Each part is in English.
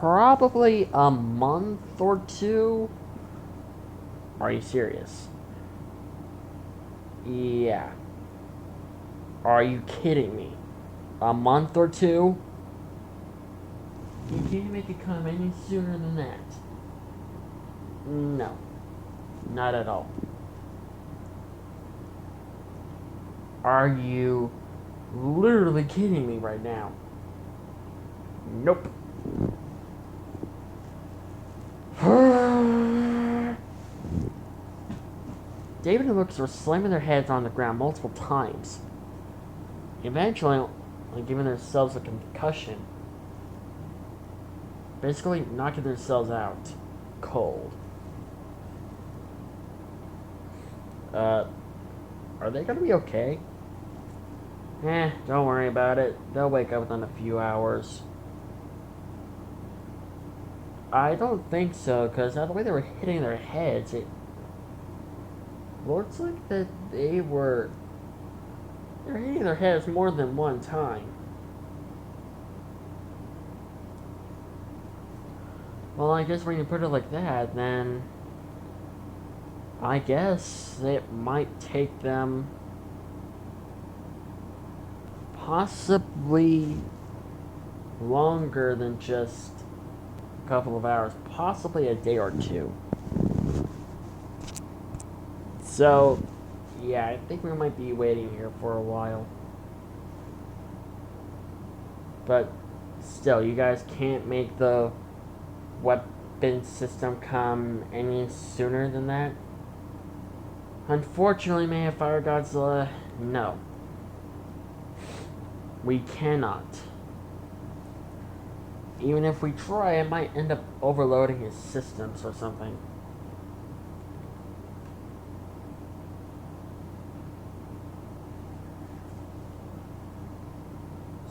Probably a month or two. Are you serious? Yeah. Are you kidding me? A month or two? You can't make it come any sooner than that. No. Not at all. Are you literally kidding me right now? Nope. David and Lucas were slamming their heads on the ground multiple times, eventually giving themselves a concussion, basically knocking themselves out cold. Are they gonna be okay? Don't worry about it. They'll wake up within a few hours. I don't think so, because the way they were hitting their heads, it looks like that they're hitting their heads more than one time. Well, I guess when you put it like that, then I guess it might take them possibly longer than just a couple of hours, possibly a day or two. So, yeah, I think we might be waiting here for a while. But still, you guys can't make the weapon system come any sooner than that? Unfortunately, May of Fire Godzilla, no. We cannot. Even if we try, it might end up overloading his systems or something.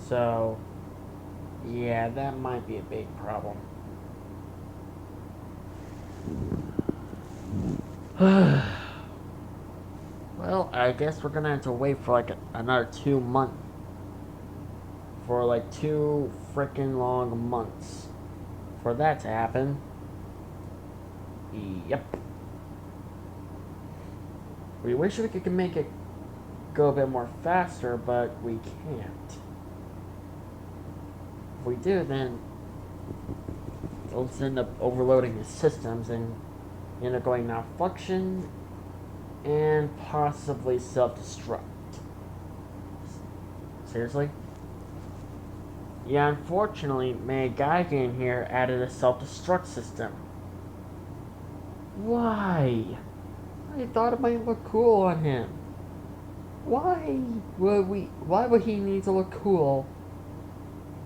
So, yeah, that might be a big problem. Well, I guess we're gonna have to wait for like another 2 months. For like 2 freaking long months for that to happen. Yep. We wish we could make it go a bit more faster, but we can't. If we do, then it'll end up overloading the systems and end up going malfunction and possibly self-destruct. Seriously? Yeah, unfortunately, May Geigen here added a self-destruct system. Why? I thought it might look cool on him. Why would he need to look cool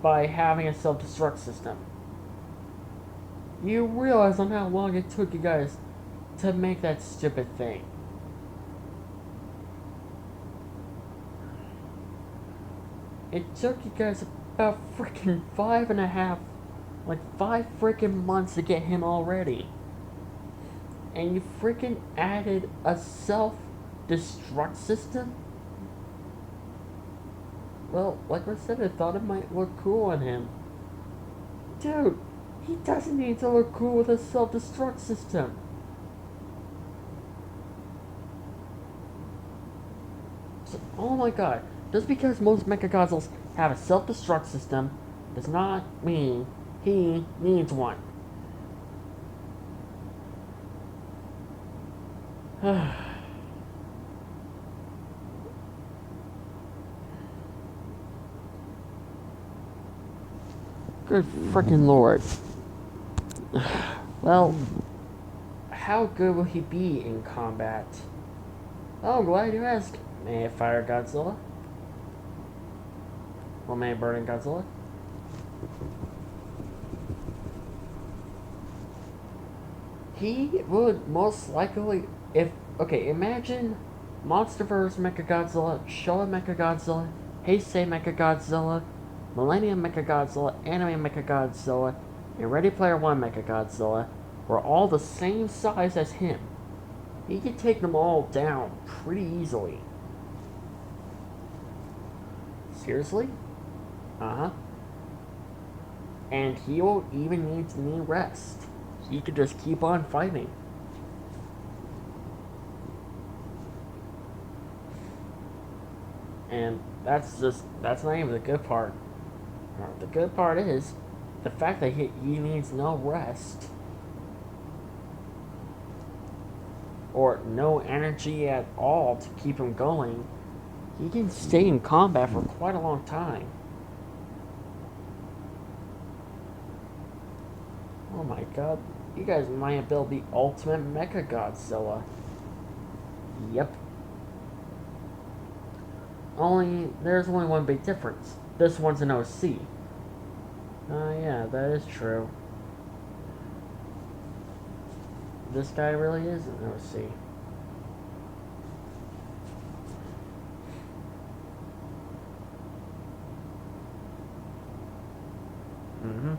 by having a self-destruct system? You realize on how long it took you guys to make that stupid thing. It took you guys about freaking 5 freaking months to get him already. And you freaking added a self-destruct system? Well, like I said, I thought it might look cool on him. Dude, he doesn't need to look cool with a self-destruct system. So, oh my god, just because most Mechagodzillas have a self-destruct system does not mean he needs one. Good frickin' lord. Well, how good will he be in combat? Oh, I'm glad you asked. May I fire Godzilla? Or may I burn Godzilla? He would most likely, imagine Monsterverse Mechagodzilla, Showa Mechagodzilla, Heisei Mechagodzilla, Millennium Mechagodzilla, Anime Mechagodzilla, and Ready Player One Mechagodzilla were all the same size as him. He could take them all down pretty easily. Seriously? Uh-huh. And he won't even need to need rest. He could just keep on fighting. And that's not even the good part. The good part is the fact that he needs no rest or no energy at all to keep him going. He can stay in combat for quite a long time. Oh my god, you guys might build the ultimate Mecha Godzilla. Yep. There's only one big difference. This one's an OC. Yeah, that is true. This guy really is an OC. Mm-hmm.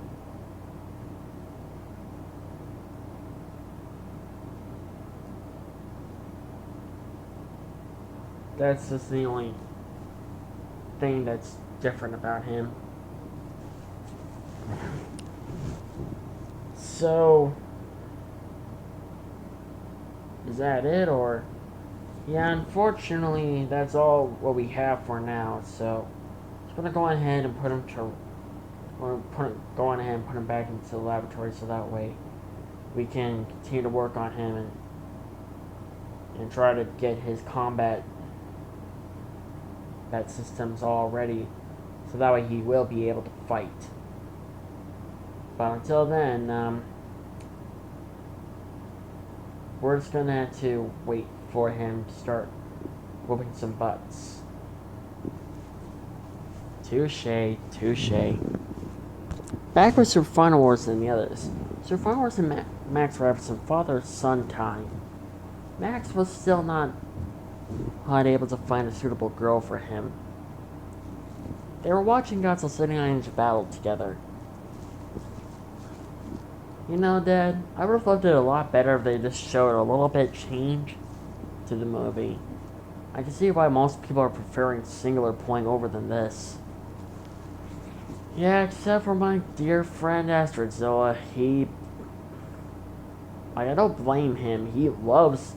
That's just the only thing that's different about him. So, is that it, or? Yeah, unfortunately, that's all what we have for now. So, I'm gonna go ahead and put him back into the laboratory, so that way we can continue to work on him and try to get his combat systems all ready, so that way he will be able to fight. But until then, we're just gonna have to wait for him to start whooping some butts. Touche, touche. Back with Sir Final Wars and the others. Sir Final Wars and Max were having some father-son time. Max was still not able to find a suitable girl for him. They were watching Godzilla City Islands battle together. You know, Dad, I would have loved it a lot better if they just showed a little bit change to the movie. I can see why most people are preferring singular pulling over than this. Yeah, except for my dear friend Astrodzilla. I don't blame him. He loves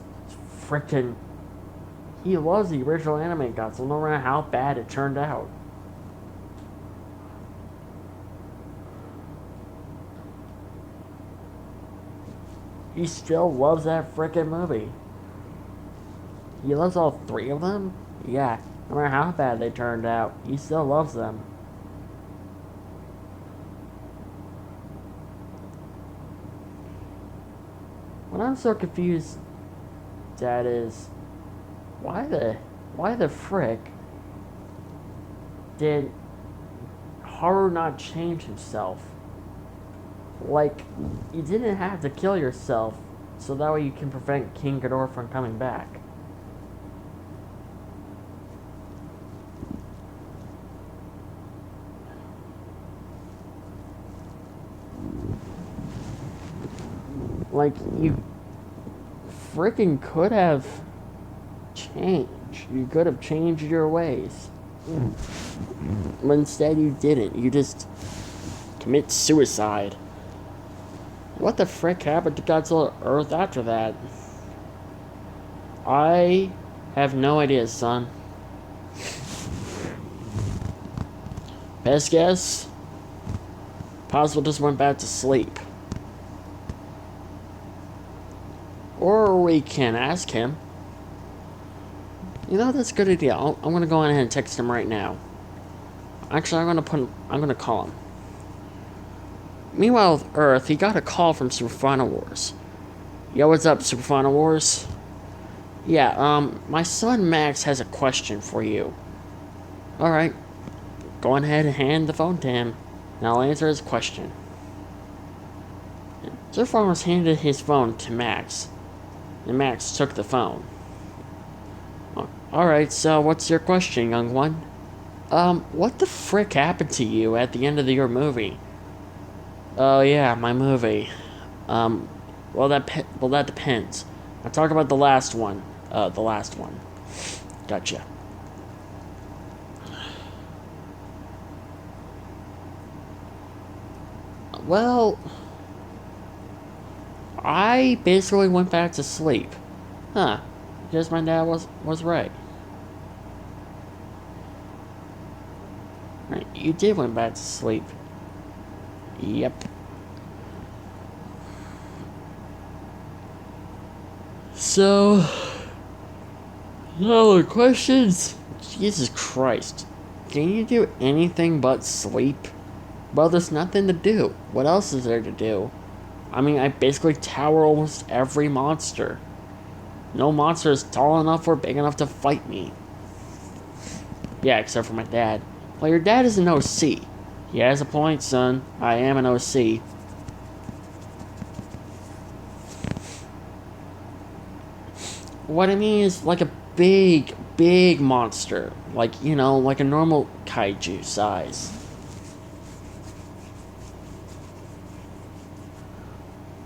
the original anime Godzilla, no matter how bad it turned out. He still loves that frickin' movie. He loves all three of them? Yeah, no matter how bad they turned out, he still loves them. What I'm so confused, Dad, is why the frick did Haru not change himself? Like, you didn't have to kill yourself, so that way you can prevent King Ghidorah from coming back. Like, you freaking could have changed. You could have changed your ways. But instead you didn't. You just commit suicide. What the frick happened to Godzilla Earth after that? I have no idea, son. Best guess? Possible just went back to sleep. Or we can ask him. You know, that's a good idea. I'm gonna go ahead and text him right now. Actually, I'm gonna call him. Meanwhile, with Earth, he got a call from Super Final Wars. Yo, what's up, Super Final Wars? Yeah, my son Max has a question for you. Alright. Go ahead and hand the phone to him, and I'll answer his question. Super Final Wars handed his phone to Max, and Max took the phone. Alright, so what's your question, young one? What the frick happened to you at the end of your movie? Oh yeah, my movie. Well that depends. I'll talk about the last one. Gotcha. Well, I basically went back to sleep. Huh. Because my dad was right. Right, you did went back to sleep. Yep. So, no other questions? Jesus Christ. Can you do anything but sleep? Well, there's nothing to do. What else is there to do? I mean, I basically tower almost every monster. No monster is tall enough or big enough to fight me. Yeah, except for my dad. Well, your dad is an OC. He has a point, son. I am an OC. What I mean is like a big monster. Like, you know, like a normal kaiju size.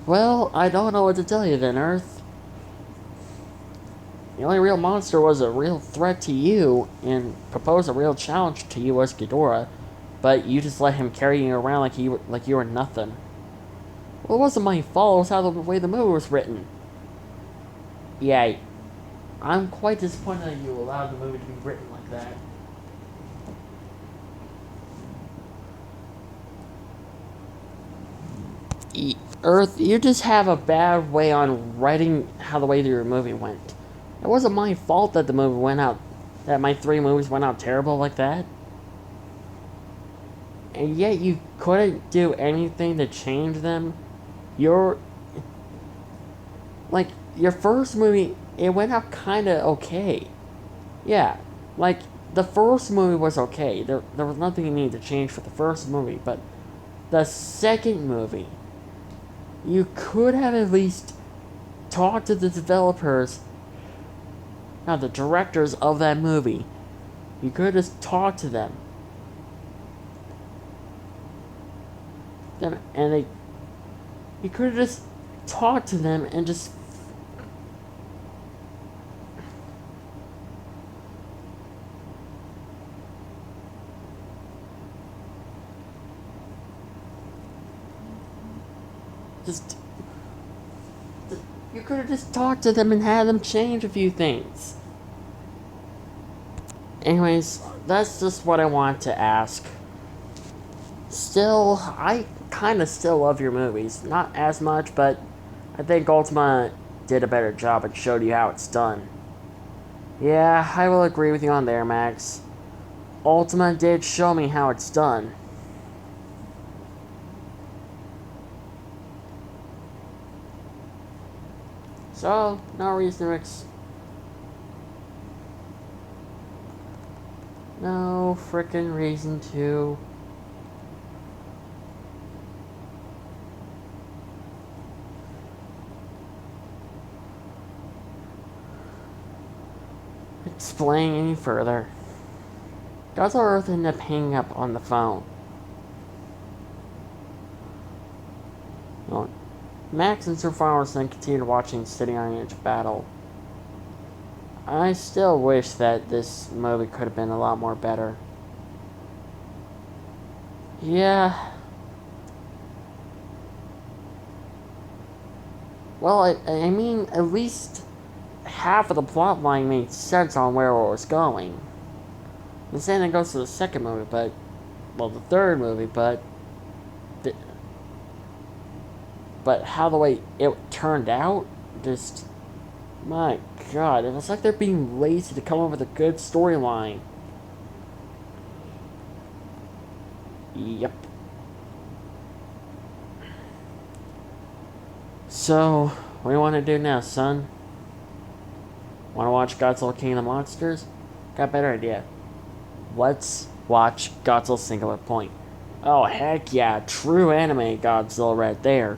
Well, I don't know what to tell you then, Earth. The only real monster was a real threat to you and proposed a real challenge to you as Ghidorah, but you just let him carry you around like you were nothing. Well, it wasn't my fault. It was how the way the movie was written. Yeah, I'm quite disappointed that you allowed the movie to be written like that. Earth, you just have a bad way on writing how the way your movie went. It wasn't my fault that the movie went out, that my 3 movies went out terrible like that. And yet you couldn't do anything to change them. Your, like, your first movie, it went out kinda okay. Yeah, like, the first movie was okay. There was nothing you needed to change for the first movie, but the second movie, you could have at least talked to the developers, not the directors of that movie. You could have just talked to them. You could have just talked to them and just just you could have just talked to them and had them change a few things. Anyways, that's just what I want to ask. Still, I kind of still love your movies. Not as much, but I think Ultima did a better job and showed you how it's done. Yeah, I will agree with you on there, Max. Ultima did show me how it's done. So, no reason to no frickin' reason to explain any further. Godzilla Earth ended up hanging up on the phone. Well, Max and Sir Farmers then continued watching City on the Edge of Battle. I still wish that this movie could have been a lot more better. Yeah. Well, I mean, at least half of the plot line made sense on where it was going. The same thing goes to the second movie, but... well, the third movie, but how the way it turned out, just... my god, it was like they're being lazy to come up with a good storyline. Yep. So, what do you want to do now, son? Want to watch Godzilla King of the Monsters? Got a better idea. Let's watch Godzilla Singular Point. Oh, heck yeah, true anime Godzilla right there.